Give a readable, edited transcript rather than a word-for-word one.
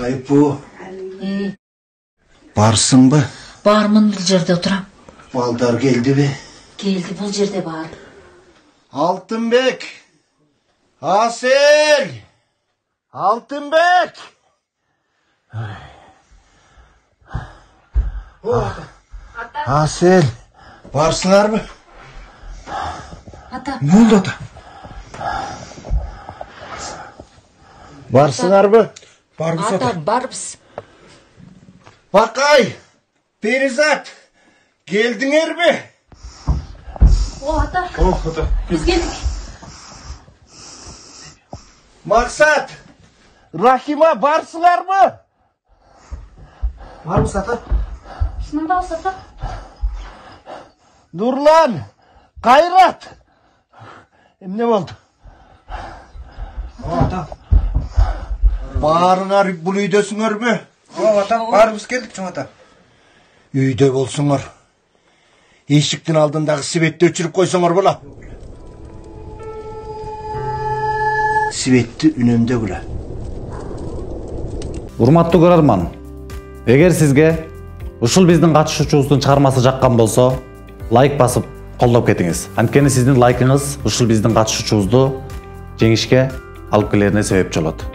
Айпу. Барсың ба? Бармын, бұл жерде отырам. Балдар келді бе? Келді, бұл жерде бар. Алтынбек! Асел! Алтынбек! Асел! Барсыңар ба? Ата. Не oldu ата? Барсыңар ба? Барбыз Ата, ата. барбыз. Бақай! Перизат! Келдіңер бе? О, ата. Ата. Біз келдік. Мақсат! Рахима, барсыңар ба? Барбыз ата. Шының дауысы, ата. Нұрлан! Қайрат! Не болды? Ата. Барыңар бұл үйдесіңер бе? Ата, барыбыз келдік чоң ата. Үйде болсыңар. Ешіктің алдындағы светті өчіріп қойсаңар бола. Светті үнемде бұла. Урматтуу көрөрман, эгер сизге ушул биздин катышуучубуздун чыгармасы жаккан болсо, лайк басып колдоп кетиңиз. Анткени сиздин лайкыңыз ушул биздин катышуучубузду жеңишке алып келерине себепчи болот.